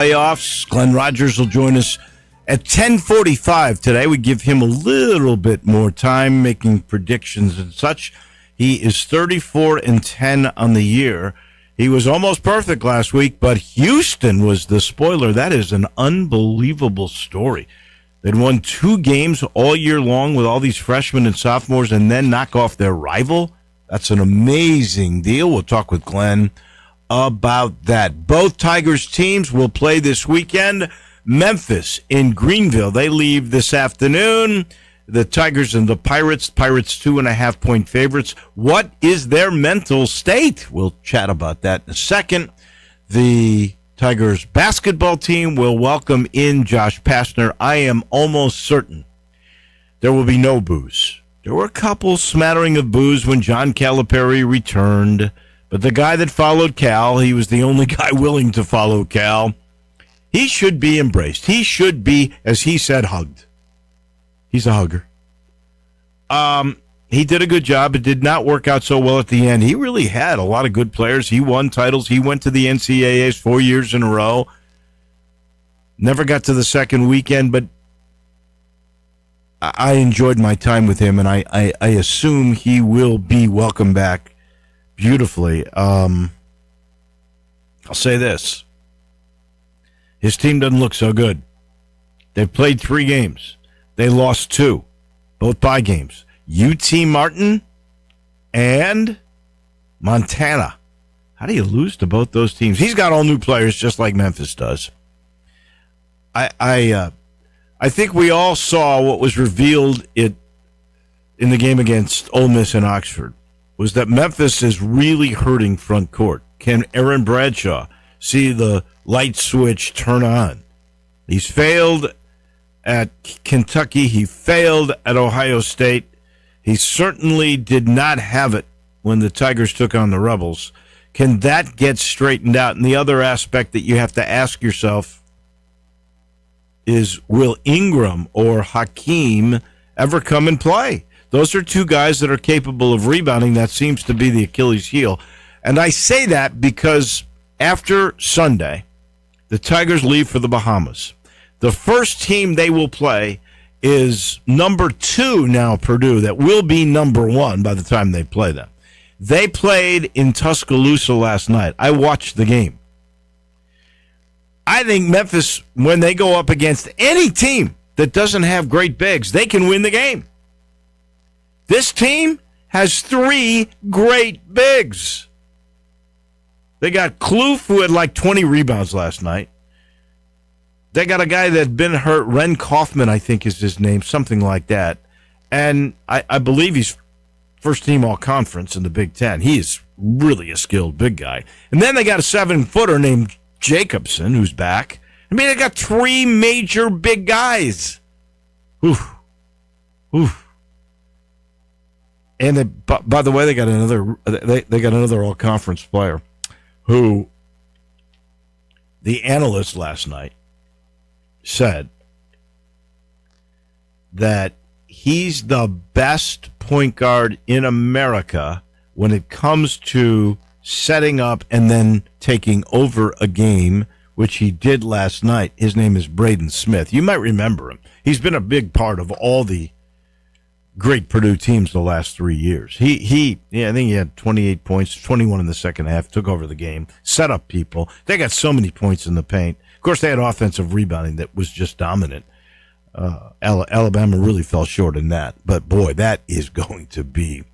Playoffs. Glenn Rogers will join us at 10:45 today. We give him a little bit more time making predictions and such. He is 34-10 on the year. He was almost perfect last week, but Houston was the spoiler. That is an unbelievable story. They'd won 2 games all year long with all these freshmen and sophomores and then knock off their rival. That's an amazing deal. We'll talk with Glenn about that. Both Tigers teams will play this weekend. Memphis in Greenville. They leave this afternoon. The Tigers and the Pirates. Pirates 2.5-point favorites. What is their mental state? We'll chat about that in a second. The Tigers basketball team will welcome in Josh Pastner. I am almost certain there will be no boos. There were a couple smattering of boos when John Calipari returned, but the guy that followed Cal, he was the only guy willing to follow Cal. He should be embraced. He should be, as he said, hugged. He's a hugger. He did a good job. It did not work out so well at the end. He really had a lot of good players. He won titles. He went to the NCAAs 4 years in a row. Never got to the second weekend, but I enjoyed my time with him, and I assume he will be welcomed back beautifully. I'll say this. His team doesn't look so good. They've played 3 games. They lost 2, both bye games. UT Martin and Montana. How do you lose to both those teams? He's got all new players just like Memphis does. I think we all saw what was revealed in the game against Ole Miss and Oxford was that Memphis is really hurting front court. Can Aaron Bradshaw see the light switch turn on? He's failed at Kentucky. He failed at Ohio State. He certainly did not have it when the Tigers took on the Rebels. Can that get straightened out? And the other aspect that you have to ask yourself is, will Ingram or Hakeem ever come and play? Those are 2 guys that are capable of rebounding. That seems to be the Achilles heel. And I say that because after Sunday, the Tigers leave for the Bahamas. The first team they will play is number 2 now, Purdue, that will be number 1 by the time they play them. They played in Tuscaloosa last night. I watched the game. I think Memphis, when they go up against any team that doesn't have great bigs, they can win the game. This team has 3 great bigs. They got Kloof, who had like 20 rebounds last night. They got a guy that's been hurt, Ren Kaufman, I think is his name, something like that. And I believe he's first team all-conference in the Big Ten. He is really a skilled big guy. And then they got a 7-footer named Jacobson, who's back. I mean, they got 3 major big guys. Oof. Oof. And by the way, they got another all-conference player who the analyst last night said that he's the best point guard in America when it comes to setting up and then taking over a game, which he did last night. His name is Braden Smith. You might remember him. He's been a big part of all the great Purdue teams the last 3 years. I think he had 28 points, 21 in the second half, took over the game, set up people. They got so many points in the paint. Of course, they had offensive rebounding that was just dominant. Alabama really fell short in that. But, boy, that is going to be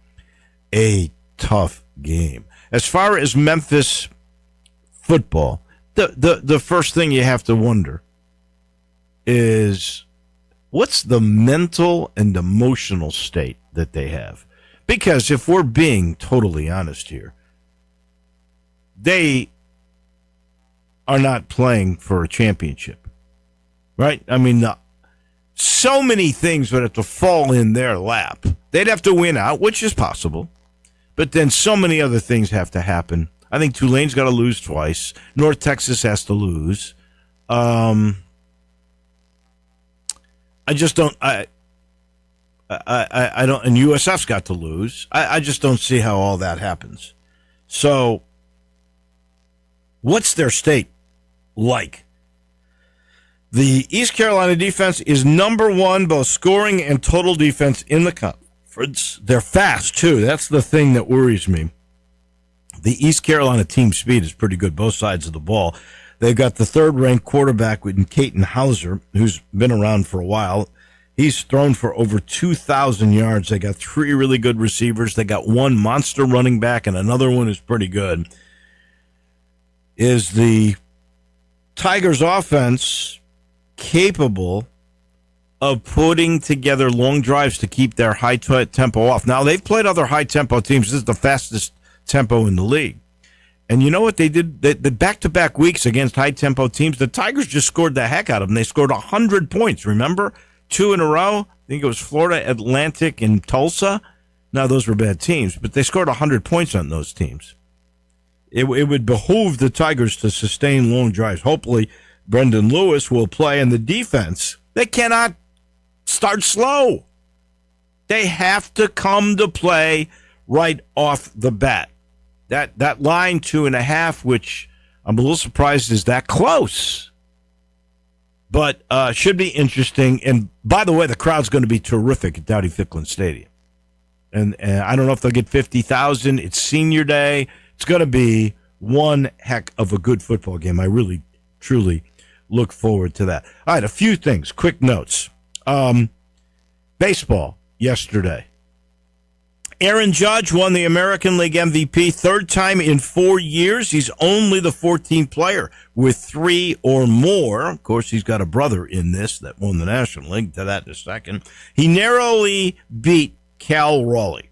a tough game. As far as Memphis football, the first thing you have to wonder is what's the mental and emotional state that they have? Because if we're being totally honest here, they are not playing for a championship, right? I mean, so many things would have to fall in their lap. They'd have to win out, which is possible, but then so many other things have to happen. I think Tulane's got to lose twice. North Texas has to lose. I just don't. I don't. And USF's got to lose. I just don't see how all that happens. So, what's their state like? The East Carolina defense is number one, both scoring and total defense in the conference. They're fast, too. That's the thing that worries me. The East Carolina team speed is pretty good, both sides of the ball. They've got the third-ranked quarterback with Caton Hauser, who's been around for a while. He's thrown for over 2,000 yards. They got 3 really good receivers. They got 1 monster running back, and another one is pretty good. Is the Tigers' offense capable of putting together long drives to keep their high tempo off? Now, they've played other high-tempo teams. This is the fastest tempo in the league. And you know what they did? The back-to-back weeks against high-tempo teams, the Tigers just scored the heck out of them. They scored 100 points, remember? 2 in a row. I think it was Florida Atlantic and Tulsa. Now, those were bad teams, but they scored 100 points on those teams. It would behoove the Tigers to sustain long drives. Hopefully, Brendan Lewis will play. And the defense, they cannot start slow. They have to come to play right off the bat. That line 2.5, which I'm a little surprised is that close. But should be interesting. And by the way, the crowd's going to be terrific at Dowdy-Ficklen Stadium. And I don't know if they'll get 50,000. It's senior day. It's going to be one heck of a good football game. I really, truly look forward to that. All right, a few things, quick notes. Baseball yesterday. Aaron Judge won the American League MVP, 3rd time in 4 years. He's only the 14th player with 3 or more. Of course, he's got a brother in this that won the National League. To that in a second. He narrowly beat Cal Raleigh.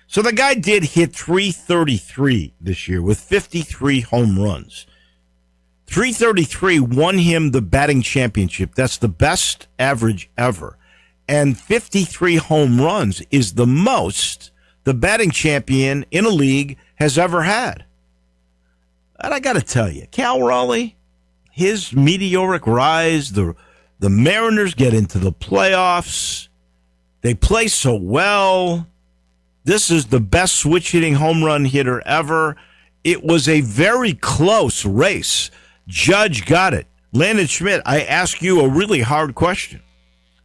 So the guy did hit 333 this year with 53 home runs. 333 won him the batting championship. That's the best average ever. And 53 home runs is the most the batting champion in a league has ever had. And I got to tell you, Cal Raleigh, his meteoric rise, the Mariners get into the playoffs. They play so well. This is the best switch-hitting home run hitter ever. It was a very close race. Judge got it. Landon Schmidt, I ask you a really hard question.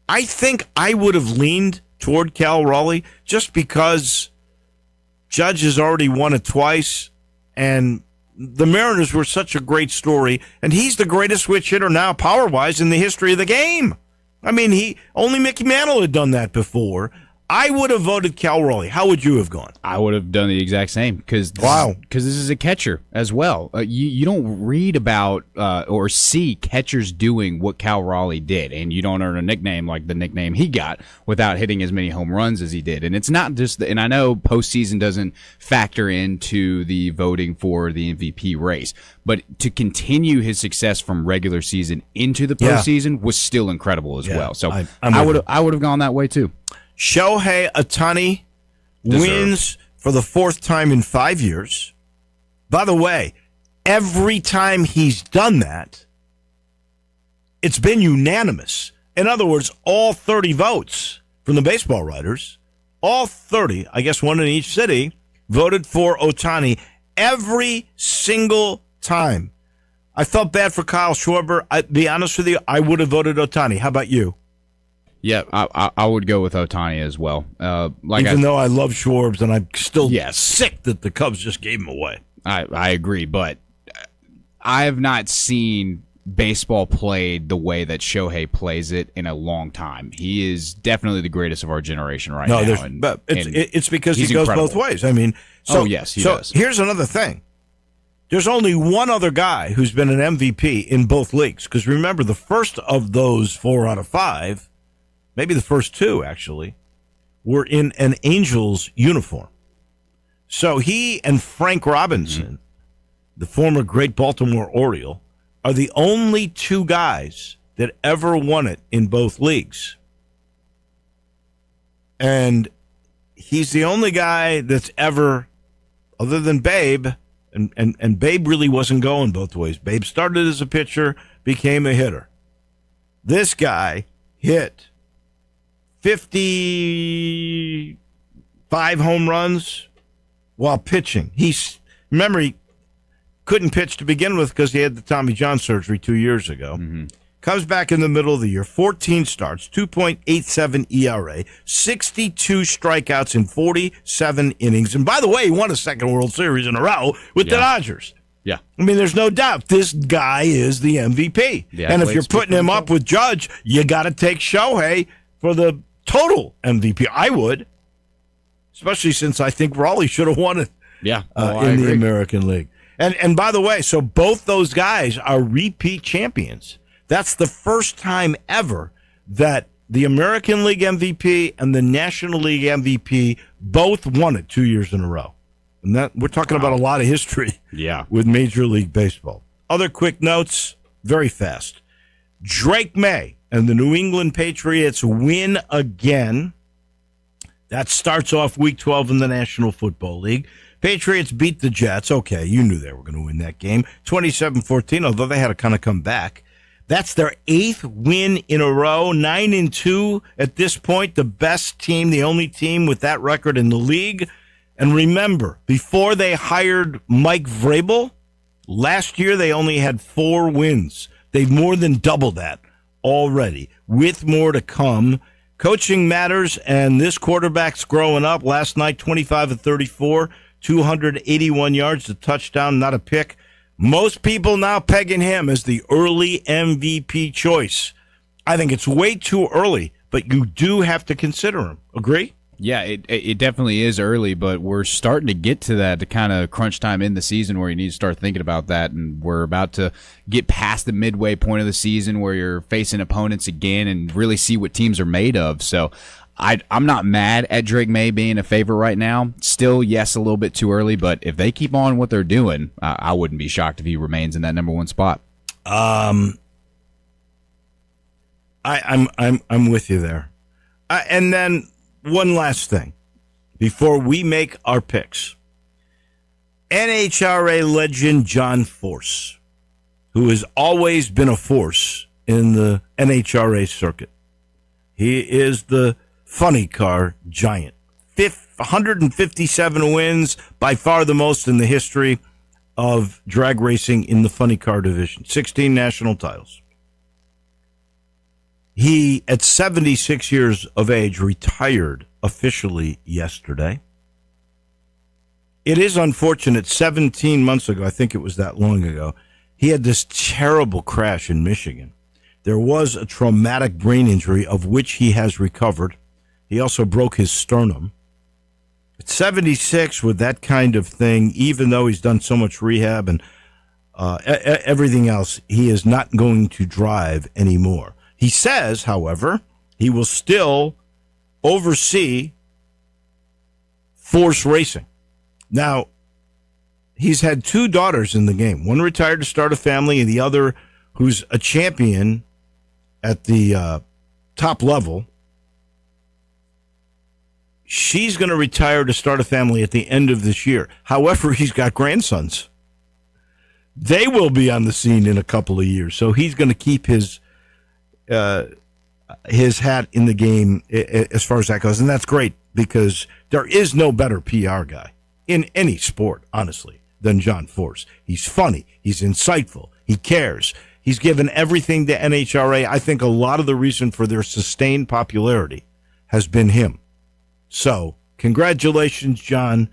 I think I would have leaned toward Cal Raleigh just because Judge has already won it twice, and the Mariners were such a great story, and he's the greatest switch hitter now, power-wise, in the history of the game. I mean, only Mickey Mantle had done that before. I would have voted Cal Raleigh. How would you have gone? I would have done the exact same because this is a catcher as well. You don't read about or see catchers doing what Cal Raleigh did, and you don't earn a nickname like the nickname he got without hitting as many home runs as he did. And it's not just and I know postseason doesn't factor into the voting for the MVP race, but to continue his success from regular season into the postseason was still incredible as well. So I would have gone that way too. Shohei Ohtani wins for the 4th time in 5 years. By the way, every time he's done that, it's been unanimous. In other words, all 30 votes from the baseball writers, all 30, I guess one in each city, voted for Ohtani every single time. I felt bad for Kyle Schwarber. I'll be honest with you, I would have voted Ohtani. How about you? Yeah, I would go with Ohtani as well. Even though I love Schwarbs, and I'm still sick that the Cubs just gave him away. I agree, but I have not seen baseball played the way that Shohei plays it in a long time. He is definitely the greatest of our generation right now. But it's because he goes both ways. I mean, yes, he does. Here's another thing. There's only one other guy who's been an MVP in both leagues. Because remember, the first of those 4 out of 5, maybe the first 2, actually, were in an Angels uniform. So he and Frank Robinson, the former great Baltimore Oriole, are the only 2 guys that ever won it in both leagues. And he's the only guy that's ever, other than Babe, and Babe really wasn't going both ways. Babe started as a pitcher, became a hitter. This guy hit 55 home runs while pitching. Remember, he couldn't pitch to begin with because he had the Tommy John surgery 2 years ago. Mm-hmm. Comes back in the middle of the year, 14 starts, 2.87 ERA, 62 strikeouts in 47 innings. And by the way, he won a second World Series in a row with the Dodgers. Yeah. I mean, there's no doubt this guy is the MVP. And if you're putting him up with Judge, you got to take Shohei for the total MVP. I would, especially since I think Raleigh should have won it in the American League. And by the way, so both those guys are repeat champions. That's the first time ever that the American League MVP and the National League MVP both won it 2 years in a row. And that we're talking about a lot of history with Major League Baseball. Other quick notes, very fast. Drake May and the New England Patriots win again. That starts off Week 12 in the National Football League. Patriots beat the Jets. Okay, you knew they were going to win that game. 27-14, although they had to kind of come back. That's their 8th win in a row, 9-2 at this point, the best team, the only team with that record in the league. And remember, before they hired Mike Vrabel, last year they only had 4 wins. They've more than doubled that already, with more to come. Coaching matters, and this quarterback's growing up. Last night, 25-34, 281 yards, a touchdown, not a pick. Most people now pegging him as the early MVP choice. I think it's way too early, but you do have to consider him. Agree? Yeah, it definitely is early, but we're starting to get to that, the kind of crunch time in the season where you need to start thinking about that, and we're about to get past the midway point of the season where you're facing opponents again and really see what teams are made of. So I'm not mad at Drake May being a favorite right now. Still, yes, a little bit too early, but if they keep on what they're doing, I wouldn't be shocked if he remains in that number 1 spot. I'm with you there. And then one last thing before we make our picks. NHRA legend John Force, who has always been a force in the NHRA circuit. He is the funny car giant. 157 wins, by far the most in the history of drag racing in the funny car division. 16 national titles. He, at 76 years of age, retired officially yesterday. It is unfortunate, 17 months ago, I think it was that long ago, he had this terrible crash in Michigan. There was a traumatic brain injury of which he has recovered. He also broke his sternum. At 76 with that kind of thing, even though he's done so much rehab and everything else, he is not going to drive anymore. He says, however, he will still oversee Force Racing. Now, he's had 2 daughters in the game. One retired to start a family, and the other who's a champion at the top level. She's going to retire to start a family at the end of this year. However, he's got grandsons. They will be on the scene in a couple of years, so he's going to keep his hat in the game as far as that goes, and that's great because there is no better PR guy in any sport, honestly, than John Force. He's funny. He's insightful. He cares. He's given everything to NHRA. I think a lot of the reason for their sustained popularity has been him. So, congratulations, John.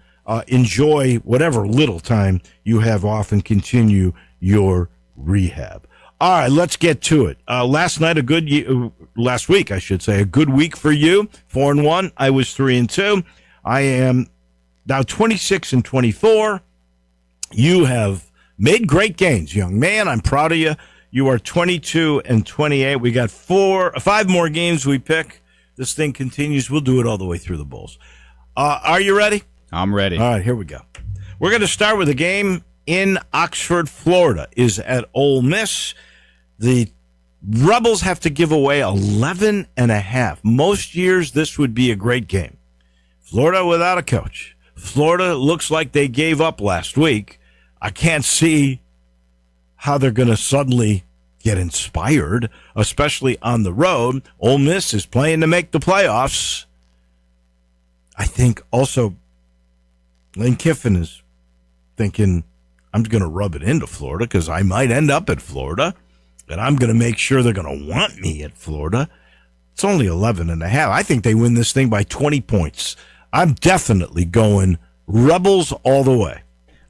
Enjoy whatever little time you have off and continue your rehab. All right, let's get to it. Last week, I should say, a good week for you. 4-1. I was 3-2. I am now 26-24. You have made great gains, young man. I'm proud of you. You are 22-28. We got 5 more games we pick. This thing continues. We'll do it all the way through the Bulls. Are you ready? I'm ready. All right, here we go. We're going to start with a game in Oxford, Florida, is at Ole Miss. The Rebels have to give away 11.5. Most years, this would be a great game. Florida without a coach. Florida looks like they gave up last week. I can't see how they're going to suddenly get inspired, especially on the road. Ole Miss is playing to make the playoffs. I think also Lane Kiffin is thinking, I'm going to rub it into Florida because I might end up at Florida. And I'm going to make sure they're going to want me at Florida. It's only 11.5. I think they win this thing by 20 points. I'm definitely going Rebels all the way.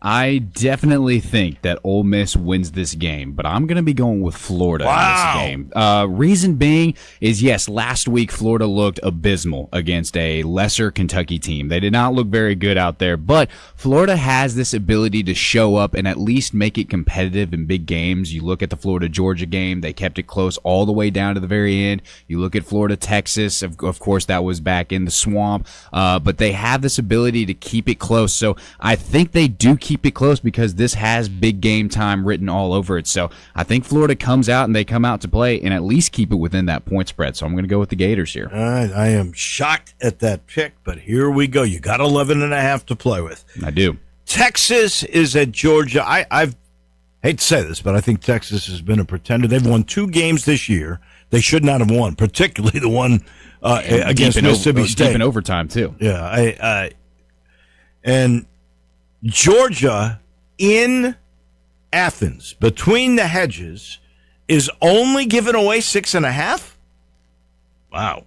I definitely think that Ole Miss wins this game, but I'm going to be going with Florida in this game. Reason being is, yes, last week Florida looked abysmal against a lesser Kentucky team. They did not look very good out there, but Florida has this ability to show up and at least make it competitive in big games. You look at the Florida-Georgia game, they kept it close all the way down to the very end. You look at Florida-Texas, of course, that was back in the swamp, but they have this ability to keep it close. So I think they do keep it close because this has big game time written all over it. So I think Florida comes out and they come out to play and at least keep it within that point spread. So I'm going to go with the Gators here. I am shocked at that pick, but here we go. You got 11.5 to play with. I do. Texas is at Georgia. I hate to say this, but I think Texas has been a pretender. They've won 2 games this year. They should not have won, particularly the one against Mississippi State. Deep in overtime, too. Yeah. And Georgia in Athens, between the hedges, is only giving away 6.5? Wow.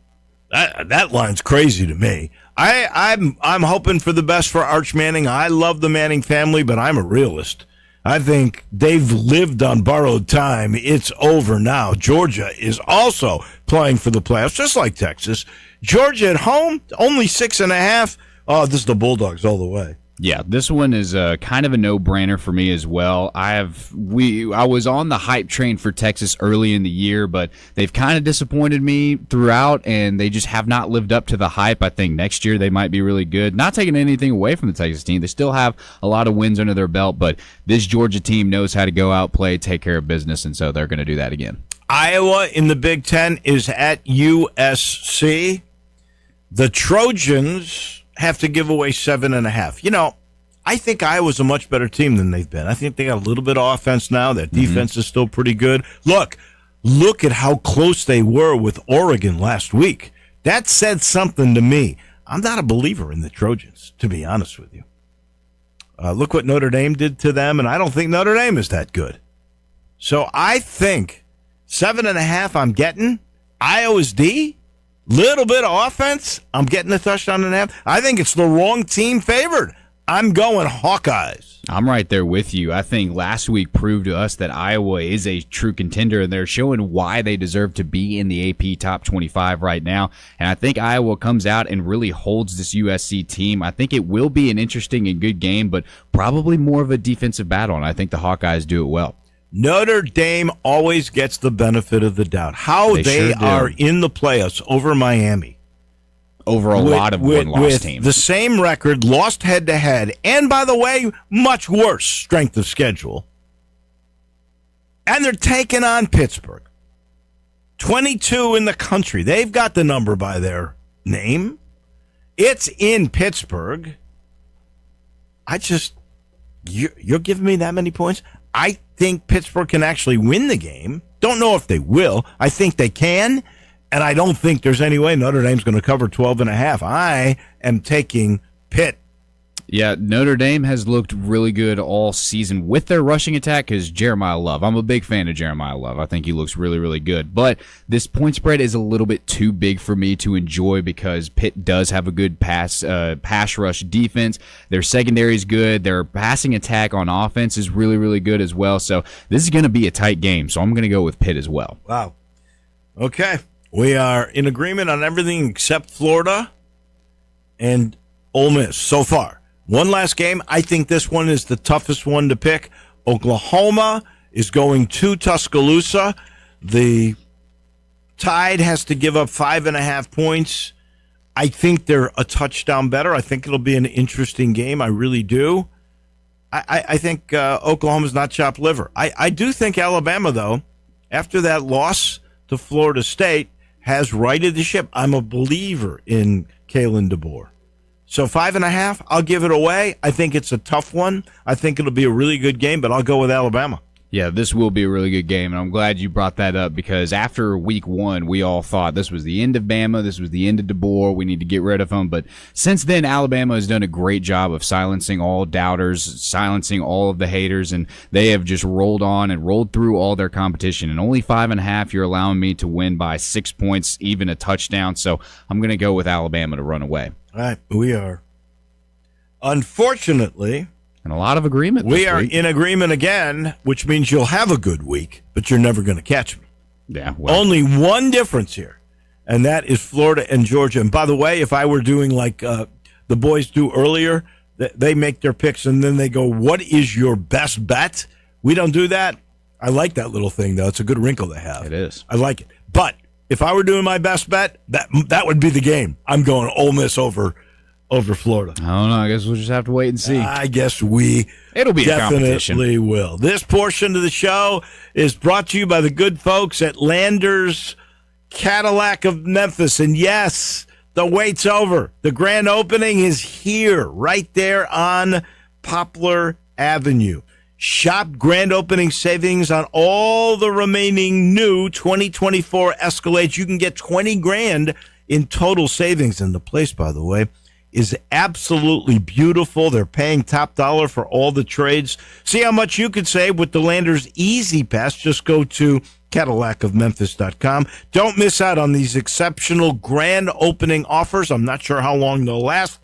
That line's crazy to me. I'm hoping for the best for Arch Manning. I love the Manning family, but I'm a realist. I think they've lived on borrowed time. It's over now. Georgia is also playing for the playoffs, just like Texas. Georgia at home, only 6.5. Oh, this is the Bulldogs all the way. Yeah, this one is kind of a no-brainer for me as well. I was on the hype train for Texas early in the year, but they've kind of disappointed me throughout, and they just have not lived up to the hype. I think next year they might be really good. Not taking anything away from the Texas team. They still have a lot of wins under their belt, but this Georgia team knows how to go out, play, take care of business, and so they're going to do that again. Iowa in the Big Ten is at USC. The Trojans have to give away 7.5. You know, I think Iowa's a much better team than they've been. I think they got a little bit of offense now. That defense is still pretty good. Look at how close they were with Oregon last week. That said something to me. I'm not a believer in the Trojans, to be honest with you. Look what Notre Dame did to them, and I don't think Notre Dame is that good. So I think 7.5 I'm getting. Iowa's D. Little bit of offense. I'm getting a touchdown and a half. I think it's the wrong team favored. I'm going Hawkeyes. I'm right there with you. I think last week proved to us that Iowa is a true contender, and they're showing why they deserve to be in the AP Top 25 right now. And I think Iowa comes out and really holds this USC team. I think it will be an interesting and good game, but probably more of a defensive battle, and I think the Hawkeyes do it well. Notre Dame always gets the benefit of the doubt. How they sure are in the playoffs over Miami. Over a lot of win-loss teams. The same record, lost head-to-head, and, by the way, much worse strength of schedule. And they're taking on Pittsburgh. 22 in the country. They've got the number by their name. It's in Pittsburgh. You're giving me that many points? I think Pittsburgh can actually win the game. Don't know if they will. I think they can, and I don't think there's any way Notre Dame's going to cover 12.5. I am taking Pitt. Yeah, Notre Dame has looked really good all season with their rushing attack because Jeremiah Love. I'm a big fan of Jeremiah Love. I think he looks really, really good. But this point spread is a little bit too big for me to enjoy because Pitt does have a good pass rush defense. Their secondary is good. Their passing attack on offense is really, really good as well. So this is going to be a tight game. So I'm going to go with Pitt as well. Wow. Okay. We are in agreement on everything except Florida and Ole Miss so far. One last game. I think this one is the toughest one to pick. Oklahoma is going to Tuscaloosa. The Tide has to give up 5.5 points. I think they're a touchdown better. I think it'll be an interesting game. I really do. I think Oklahoma's not chopped liver. I do think Alabama, though, after that loss to Florida State, has righted the ship. I'm a believer in Kalen DeBoer. So 5.5, I'll give it away. I think it's a tough one. I think it'll be a really good game, but I'll go with Alabama. Yeah, this will be a really good game, and I'm glad you brought that up because after week 1, we all thought this was the end of Bama, this was the end of DeBoer, we need to get rid of him. But since then, Alabama has done a great job of silencing all doubters, silencing all of the haters, and they have just rolled on and rolled through all their competition. And only 5.5, you're allowing me to win by 6 points, even a touchdown. So I'm going to go with Alabama to run away. All right, we are. Unfortunately, and a lot of agreement. We are in agreement again, which means you'll have a good week, but you're never going to catch me. Yeah. Well. Only one difference here, and that is Florida and Georgia. And by the way, if I were doing like the boys do earlier, they make their picks and then they go, what is your best bet? We don't do that. I like that little thing, though. It's a good wrinkle to have. It is. I like it. But if I were doing my best bet, that would be the game. I'm going Ole Miss over Florida. I don't know. I guess we'll just have to wait and see. I guess it'll be definitely will. This portion of the show is brought to you by the good folks at Landers Cadillac of Memphis. And yes, the wait's over. The grand opening is here, right there on Poplar Avenue. Shop grand opening savings on all the remaining new 2024 Escalades. You can get $20,000 in total savings. And the place, by the way, is absolutely beautiful. They're paying top dollar for all the trades. See how much you could save with the Landers Easy Pass. Just go to CadillacofMemphis.com. Don't miss out on these exceptional grand opening offers. I'm not sure how long they'll last.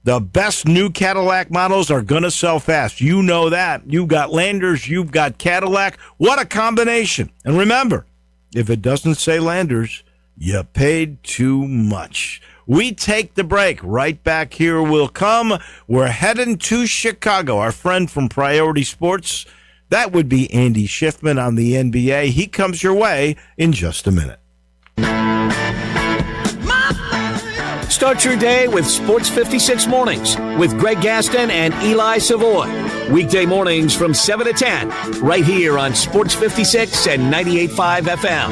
The best new Cadillac models are going to sell fast. You know that. You've got Landers, you've got Cadillac. What a combination. And remember, if it doesn't say Landers, you paid too much. We take the break. Right back here we'll come. We're heading to Chicago. Our friend from Priority Sports, that would be Andy Schiffman on the NBA. He comes your way in just a minute. Start your day with Sports 56 Mornings with Greg Gaston and Eli Savoy. Weekday mornings from 7 to 10, right here on Sports 56 and 98.5 FM.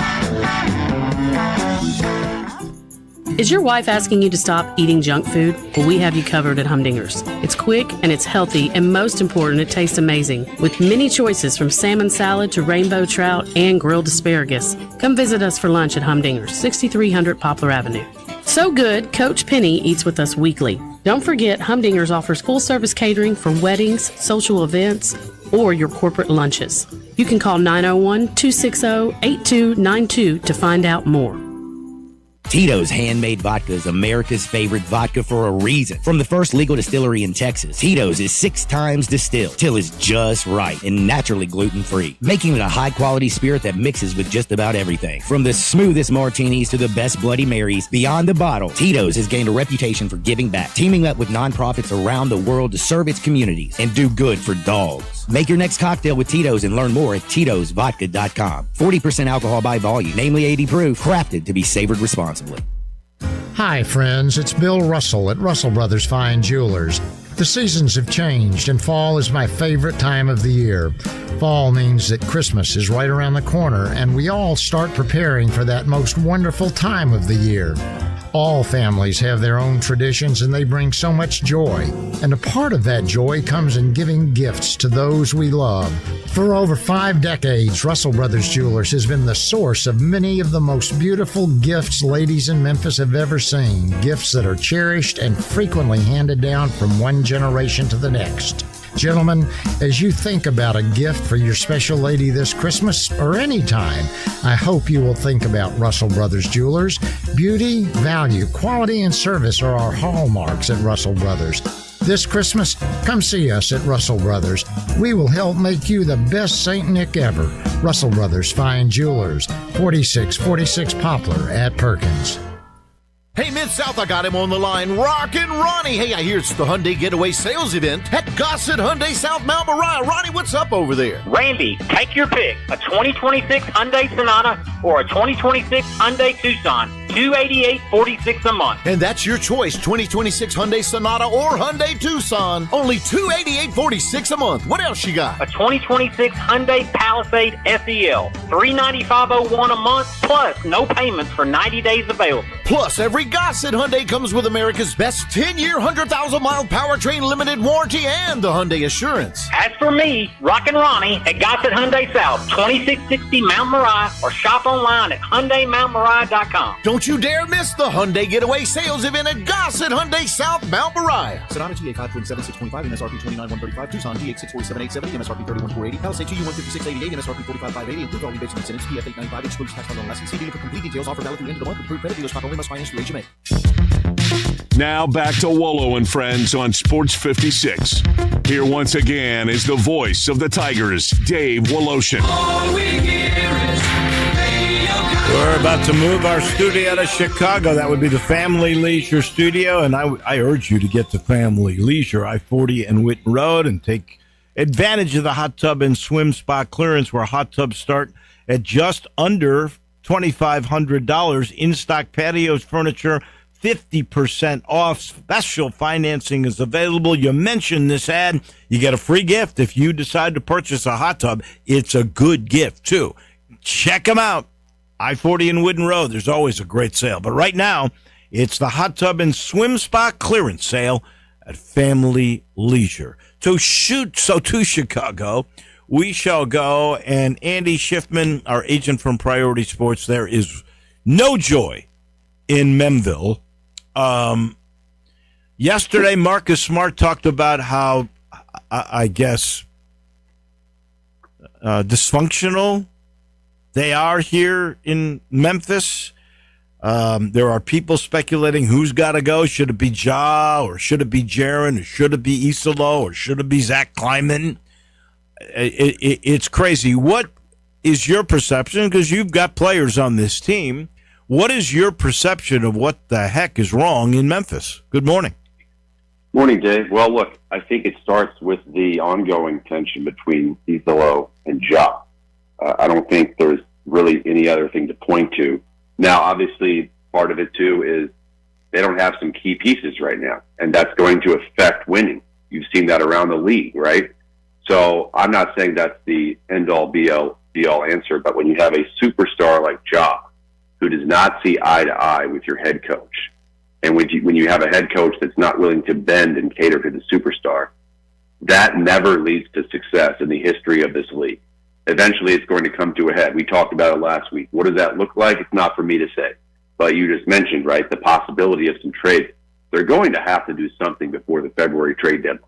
Is your wife asking you to stop eating junk food? Well, we have you covered at Humdinger's. It's quick and it's healthy, and most important, it tastes amazing. With many choices from salmon salad to rainbow trout and grilled asparagus. Come visit us for lunch at Humdinger's, 6300 Poplar Avenue. So good, Coach Penny eats with us weekly. Don't forget, Humdinger's offers full-service catering for weddings, social events, or your corporate lunches. You can call 901-260-8292 to find out more. Tito's Handmade Vodka is America's favorite vodka for a reason. From the first legal distillery in Texas, Tito's is 6 times distilled till it's just right and naturally gluten-free, making it a high-quality spirit that mixes with just about everything. From the smoothest martinis to the best Bloody Marys, beyond the bottle, Tito's has gained a reputation for giving back, teaming up with nonprofits around the world to serve its communities and do good for dogs. Make your next cocktail with Tito's and learn more at Tito'sVodka.com. 40% alcohol by volume, namely 80 proof, crafted to be savored responsibly. Hi, friends. It's Bill Russell at Russell Brothers Fine Jewelers. The seasons have changed, and fall is my favorite time of the year. Fall means that Christmas is right around the corner, and we all start preparing for that most wonderful time of the year. All families have their own traditions, and they bring so much joy. And a part of that joy comes in giving gifts to those we love. For over 5 decades, Russell Brothers Jewelers has been the source of many of the most beautiful gifts ladies in Memphis have ever seen. Gifts that are cherished and frequently handed down from one generation to the next. Gentlemen, as you think about a gift for your special lady this Christmas or any time, I hope you will think about Russell Brothers Jewelers. Beauty, value, quality, and service are our hallmarks at Russell Brothers. This Christmas, come see us at Russell Brothers. We will help make you the best St. Nick ever. Russell Brothers Fine Jewelers, 4646 Poplar at Perkins. Hey, Mid-South, I got him on the line. Rockin' Ronnie. Hey, I hear it's the Hyundai Getaway Sales Event at Gossett Hyundai South Mount Moriah. Ronnie, what's up over there? Randy, take your pick. A 2026 Hyundai Sonata, or a 2026 Hyundai Tucson, $288.46 a month. And that's your choice, 2026 Hyundai Sonata or Hyundai Tucson. Only $288.46 a month. What else you got? A 2026 Hyundai Palisade SEL, $395.01 a month, plus no payments for 90 days available. Plus, every Gossett Hyundai comes with America's best 10-year, 100,000-mile powertrain limited warranty and the Hyundai Assurance. As for me, Rockin' Ronnie at Gossett Hyundai South, 2660 Mount Moriah, or shop online at HyundaiMountMoriah.com. Don't you dare miss the Hyundai Getaway Sales Event at Gossett Hyundai South Mount Moriah. Sonata TA 527,625, MSRP 29,135, Tucson GX 647,870, MSRP 31,480, Palisade TU 156,888, MSRP 45,580, includes all rebates and incentives, PF 895, excludes tax on license, see dealer for complete details, offer valid through the end of the month, approved credit dealer stock only, must finance through HMA. Now back to Wolo and Friends on Sports 56. Here once again is the voice of the Tigers, Dave Woloshin. We're about to move our studio to Chicago. That would be the Family Leisure Studio, and I urge you to get to Family Leisure, I-40 and Whitten Road, and take advantage of the hot tub and swim spa clearance, where hot tubs start at just under $2,500. In-stock patios, furniture, 50% off. Special financing is available. You mentioned this ad, you get a free gift. If you decide to purchase a hot tub, it's a good gift, too. Check them out. I-40 and Whitten Road, there's always a great sale. But right now, it's the hot tub and swim spa clearance sale at Family Leisure. To Chicago, we shall go. And Andy Schiffman, our agent from Priority Sports, there is no joy in Memville. Yesterday, Marcus Smart talked about how, I guess, dysfunctional they are here in Memphis. There are people speculating who's got to go. Should it be Ja, or should it be Jaron, or should it be Isolo, or should it be Zach Kleiman? It's crazy. What is your perception? Because you've got players on this team. What is your perception of what the heck is wrong in Memphis? Good morning. Morning, Dave. Well, look, I think it starts with the ongoing tension between Isolo and Ja. I don't think there's really any other thing to point to. Now, obviously, part of it, too, is they don't have some key pieces right now, and that's going to affect winning. You've seen that around the league, right? So I'm not saying that's the end-all, be-all answer, but when you have a superstar like Ja, who does not see eye to eye with your head coach, and when you have a head coach that's not willing to bend and cater to the superstar, that never leads to success in the history of this league. Eventually, it's going to come to a head. We talked about it last week. What does that look like? It's not for me to say. But you just mentioned, right, the possibility of some trades. They're going to have to do something before the February trade deadline.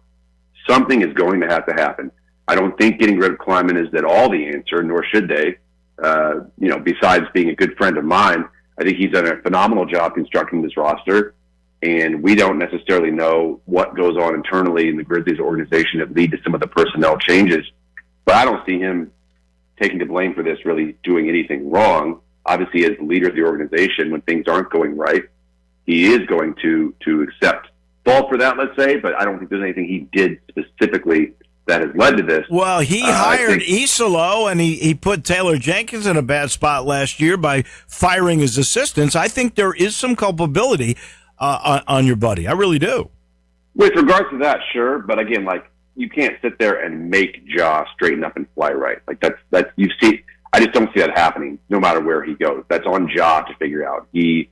Something is going to have to happen. I don't think getting rid of Kleiman is at all the answer, nor should they. Besides being a good friend of mine, I think he's done a phenomenal job constructing this roster. And we don't necessarily know what goes on internally in the Grizzlies organization that lead to some of the personnel changes. But I don't see him taking the blame for this, really doing anything wrong. Obviously, as the leader of the organization, when things aren't going right, he is going to accept fault for that, let's say, but I don't think there's anything he did specifically that has led to this. Well, he hired Isolo, and he put Taylor Jenkins in a bad spot last year by firing his assistants. I think there is some culpability on your buddy. I really do. With regards to that, sure, but again, you can't sit there and make Ja straighten up and fly right. That's you see. I just don't see that happening. No matter where he goes, that's on Ja to figure out. He's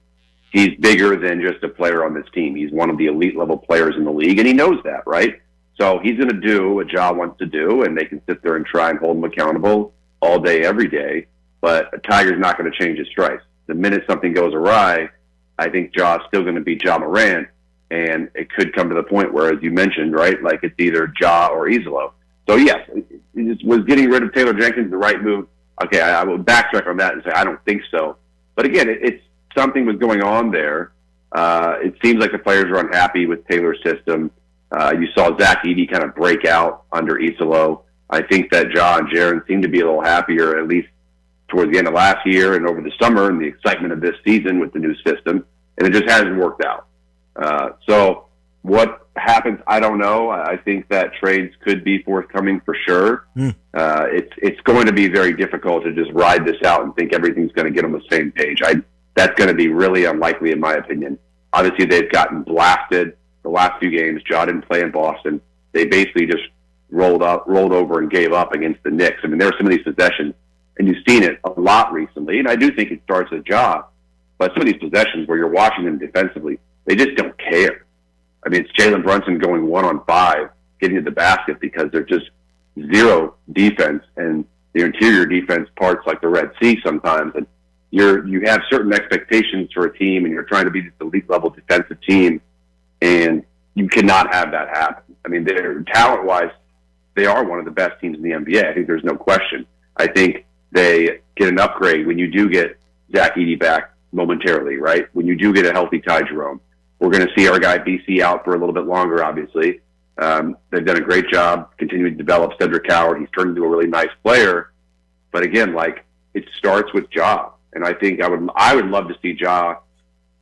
bigger than just a player on this team. He's one of the elite level players in the league, and he knows that, right? So he's going to do what Ja wants to do, and they can sit there and try and hold him accountable all day, every day. But a Tiger's not going to change his stripes. The minute something goes awry, I think Ja's still going to be Ja Morant. And it could come to the point where, as you mentioned, right, it's either Ja or Isolo. So, yes, was getting rid of Taylor Jenkins the right move? Okay, I will backtrack on that and say I don't think so. But, again, it's something was going on there. It seems like the players are unhappy with Taylor's system. You saw Zach Edey kind of break out under Isolo. I think that Ja and Jaron seem to be a little happier, at least towards the end of last year and over the summer and the excitement of this season with the new system. And it just hasn't worked out. So What happens, I don't know. I think that trades could be forthcoming for sure. It's going to be very difficult to just ride this out and think everything's going to get on the same page. That's going to be really unlikely, in my opinion. Obviously, they've gotten blasted the last few games. Ja didn't play in Boston. They basically just rolled over and gave up against the Knicks. I mean, there are some of these possessions, and you've seen it a lot recently, and I do think it starts with Ja. But some of these possessions where you're watching them defensively, they just don't care. I mean, it's Jalen Brunson going 1-on-5, getting to the basket because they're just zero defense, and the interior defense parts like the Red Sea sometimes. And you have certain expectations for a team, and you're trying to be the elite level defensive team, and you cannot have that happen. I mean, they're talent-wise, they are one of the best teams in the NBA. I think there's no question. I think they get an upgrade when you do get Zach Edey back momentarily, right? When you do get a healthy Ty Jerome. We're going to see our guy BC out for a little bit longer, obviously. They've done a great job continuing to develop Cedric Howard. He's turned into a really nice player. But again, like, it starts with Ja. And I think I would love to see Ja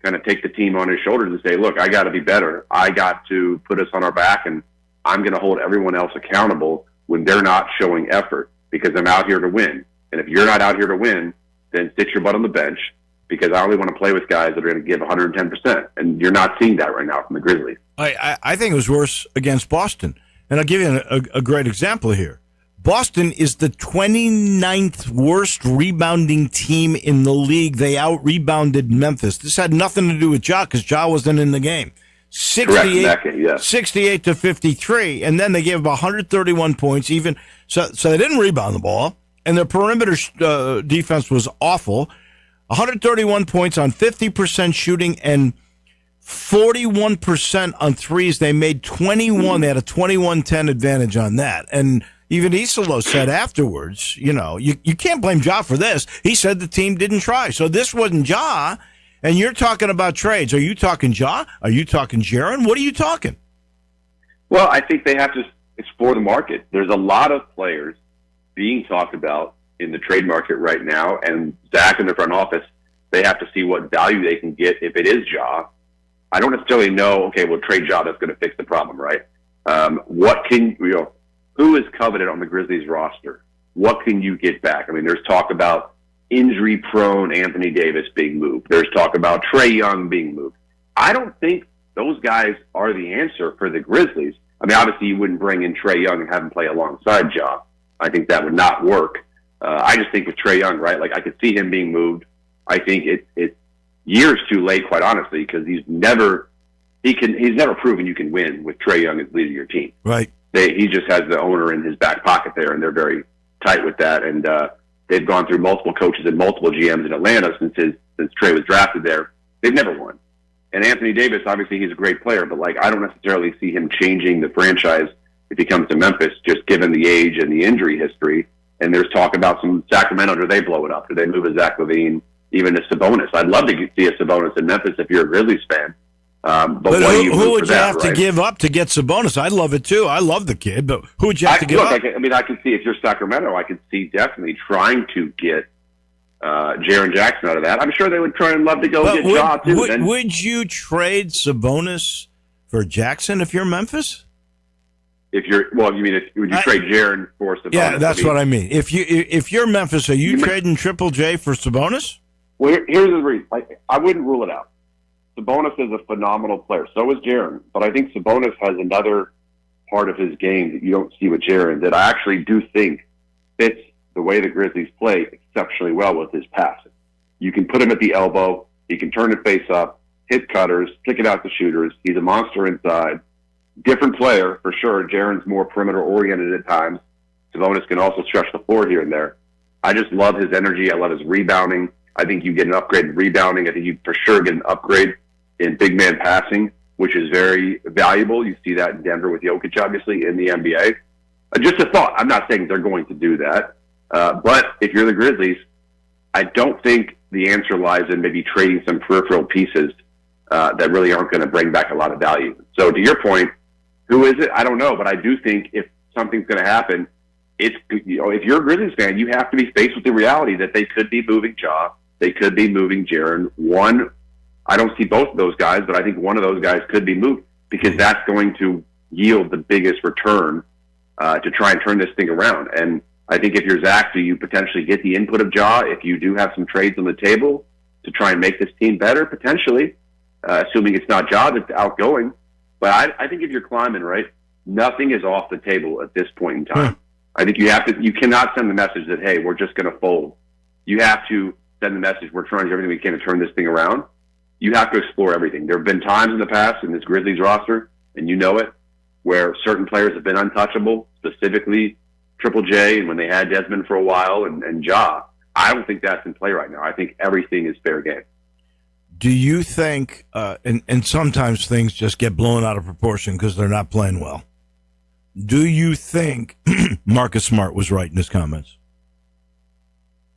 kind of take the team on his shoulders and say, look, I got to be better. I got to put us on our back, and I'm going to hold everyone else accountable when they're not showing effort, because I'm out here to win. And if you're not out here to win, then sit your butt on the bench, because I only want to play with guys that are going to give 110%. And you're not seeing that right now from the Grizzlies. I think it was worse against Boston. And I'll give you a great example here. Boston is the 29th worst rebounding team in the league. They out-rebounded Memphis. This had nothing to do with Ja, because Ja wasn't in the game. 68 to 53, and then they gave up 131 points. So they didn't rebound the ball, and their perimeter defense was awful. 131 points on 50% shooting and 41% on threes. They made 21. They had a 21-10 advantage on that. And even Isolo said afterwards, you can't blame Ja for this. He said the team didn't try. So this wasn't Ja. And you're talking about trades. Are you talking Ja? Are you talking Jaren? What are you talking? Well, I think they have to explore the market. There's a lot of players being talked about in the trade market right now, and Zach in the front office, they have to see what value they can get if it is Ja. I don't necessarily know, okay, we'll trade Ja, that's going to fix the problem, right? Who is coveted on the Grizzlies roster? What can you get back? I mean, there's talk about injury-prone Anthony Davis being moved. There's talk about Trae Young being moved. I don't think those guys are the answer for the Grizzlies. I mean, obviously you wouldn't bring in Trae Young and have him play alongside Ja. I think that would not work. I just think with Trae Young, right, like I could see him being moved. I think it's years too late, quite honestly, because he's never proven you can win with Trae Young as leading your team. Right. He just has the owner in his back pocket there, and they're very tight with that. And they've gone through multiple coaches and multiple GMs in Atlanta since Trae was drafted there. They've never won. And Anthony Davis, obviously, he's a great player, but I don't necessarily see him changing the franchise if he comes to Memphis, just given the age and the injury history. And there's talk about some Sacramento. Do they blow it up? Do they move a Zach LaVine, even a Sabonis? I'd love to see a Sabonis in Memphis if you're a Grizzlies fan. But who would you have to give up to get Sabonis? I'd love it too. I love the kid, but who would you have to give up? I can see if you're Sacramento, I could see definitely trying to get Jaren Jackson out of that. I'm sure they would try and love to go get Ja too. Would you trade Sabonis for Jackson if you're Memphis? Would you trade Jaren for Sabonis? Yeah, that's what I mean. If you're Memphis, are you trading Triple J for Sabonis? Well, here's the reason. I wouldn't rule it out. Sabonis is a phenomenal player. So is Jaren. But I think Sabonis has another part of his game that you don't see with Jaren that I actually do think fits the way the Grizzlies play exceptionally well with his passing. You can put him at the elbow. He can turn it face up, hit cutters, kick it out to shooters. He's a monster inside. Different player, for sure. Jaren's more perimeter-oriented at times. Sabonis can also stretch the floor here and there. I just love his energy. I love his rebounding. I think you get an upgrade in rebounding. I think you for sure get an upgrade in big man passing, which is very valuable. You see that in Denver with Jokic, obviously, in the NBA. Just a thought. I'm not saying they're going to do that. But if you're the Grizzlies, I don't think the answer lies in maybe trading some peripheral pieces that really aren't going to bring back a lot of value. So to your point, who is it? I don't know. But I do think if something's going to happen, if you're a Grizzlies fan, you have to be faced with the reality that they could be moving Ja. They could be moving Jaren. I don't see both of those guys, but I think one of those guys could be moved. because that's going to yield the biggest return to try and turn this thing around. And I think if you're Zach, do you potentially get the input of Ja if you do have some trades on the table to try and make this team better? Potentially, assuming it's not Ja that's outgoing. But I think if you're Kleiman, right, nothing is off the table at this point in time. I think you cannot send the message that, hey, we're just going to fold. You have to send the message, we're trying to do everything we can to turn this thing around. You have to explore everything. There have been times in the past in this Grizzlies roster, and you know it, where certain players have been untouchable, specifically Triple J, and when they had Desmond for a while, and Ja. I don't think that's in play right now. I think everything is fair game. Do you think, and sometimes things just get blown out of proportion because they're not playing well, do you think Marcus Smart was right in his comments?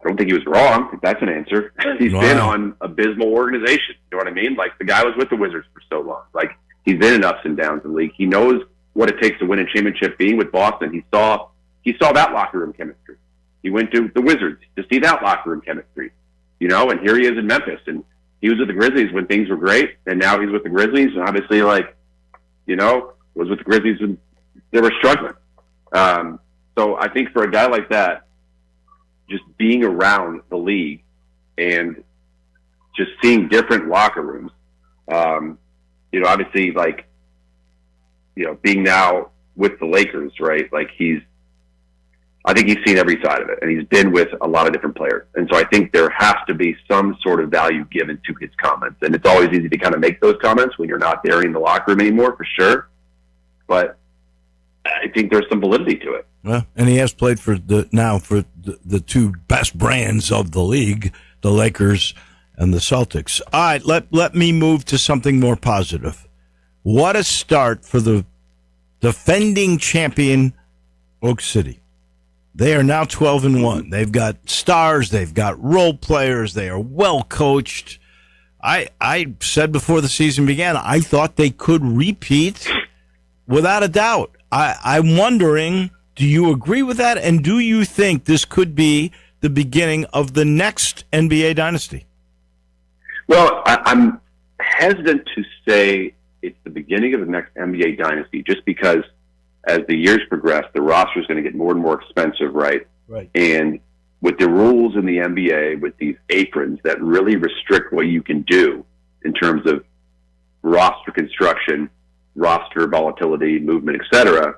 I don't think he was wrong, if that's an answer. He's been on abysmal organization. You know what I mean? Like, the guy was with the Wizards for so long. Like, he's been in ups and downs in the league. He knows what it takes to win a championship. Being with Boston, he saw that locker room chemistry. He went to the Wizards to see that locker room chemistry, you know, and here he is in Memphis. And he was with the Grizzlies when things were great, and now he's with the Grizzlies, and obviously, like, you know, was with the Grizzlies when they were struggling. So I think for a guy like that, just being around the league and just seeing different locker rooms, you know, obviously, like, you know, being now with the Lakers, right? Like, I think he's seen every side of it, and he's been with a lot of different players. And so I think there has to be some sort of value given to his comments. And it's always easy to kind of make those comments when you're not there in the locker room anymore, for sure. But I think there's some validity to it. Well, and he has played for the two best brands of the league, the Lakers and the Celtics. All right, let me move to something more positive. What a start for the defending champion Oak City. They are now 12-1. They've got stars. They've got role players. They are well coached. I said before the season began, I thought they could repeat without a doubt. I'm wondering, do you agree with that? And do you think this could be the beginning of the next NBA dynasty? Well, I'm hesitant to say it's the beginning of the next NBA dynasty just because as the years progress, the roster is going to get more and more expensive, right? Right. And with the rules in the NBA, with these aprons that really restrict what you can do in terms of roster construction, roster volatility, movement, etc.,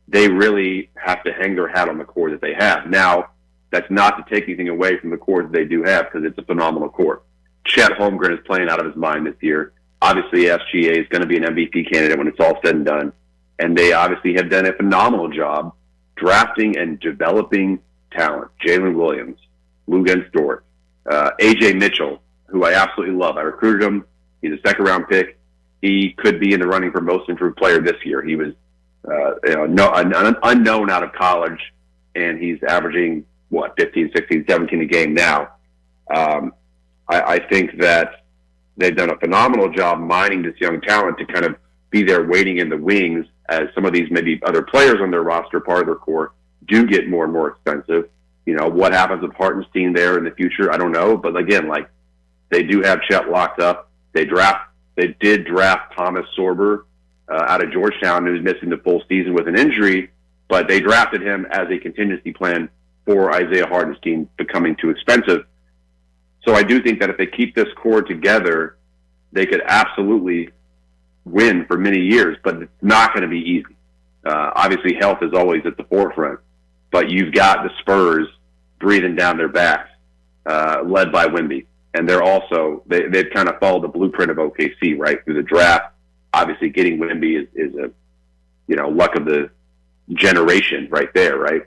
they really have to hang their hat on the core that they have. Now, that's not to take anything away from the core that they do have because it's a phenomenal core. Chet Holmgren is playing out of his mind this year. Obviously, SGA is going to be an MVP candidate when it's all said and done. And they obviously have done a phenomenal job drafting and developing talent. Jalen Williams, Luguentz Dort, A.J. Mitchell, who I absolutely love. I recruited him. He's a second-round pick. He could be in the running for most improved player this year. He was an unknown out of college, and he's averaging, 15, 16, 17 a game now. I think that they've done a phenomenal job mining this young talent to kind of be there waiting in the wings as some of these maybe other players on their roster, part of their core, do get more and more expensive. You know, what happens with Hartenstein there in the future, I don't know. But again, like, they do have Chet locked up. They did draft Thomas Sorber out of Georgetown, who's missing the full season with an injury, but they drafted him as a contingency plan for Isaiah Hartenstein becoming too expensive. So I do think that if they keep this core together, they could absolutely win for many years, but it's not going to be easy. Obviously, health is always at the forefront, but you've got the Spurs breathing down their backs, led by Wemby. And they've kind of followed the blueprint of OKC, right, through the draft. Obviously, getting Wemby is a, luck of the generation right there, right?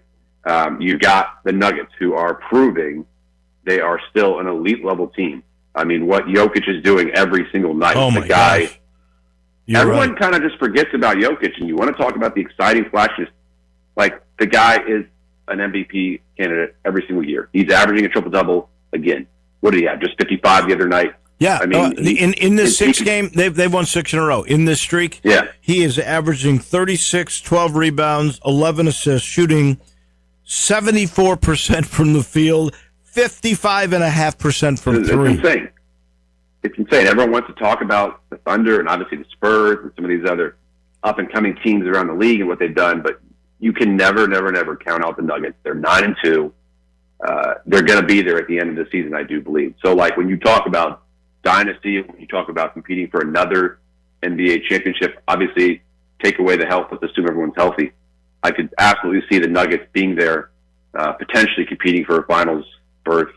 You've got the Nuggets, who are proving they are still an elite-level team. I mean, what Jokic is doing every single night. Oh, my gosh. Everyone kind of just forgets about Jokic, and you want to talk about the exciting flashes. Like, the guy is an MVP candidate every single year. He's averaging a triple-double again. What did he have? Just 55 the other night? Yeah. I mean, in this six game, they've won 6 in a row. In this streak, yeah, he is averaging 36, 12 rebounds, 11 assists, shooting 74% from the field, 55.5% from three. It's insane. it's insane. Everyone wants to talk about the Thunder and obviously the Spurs and some of these other up-and-coming teams around the league and what they've done, but you can never count out the Nuggets. They're 9-2. They're going to be there at the end of the season, I do believe. So, like, when you talk about dynasty, when you talk about competing for another NBA championship, obviously take away the health. Let's assume everyone's healthy. I could absolutely see the Nuggets being there, potentially competing for a finals berth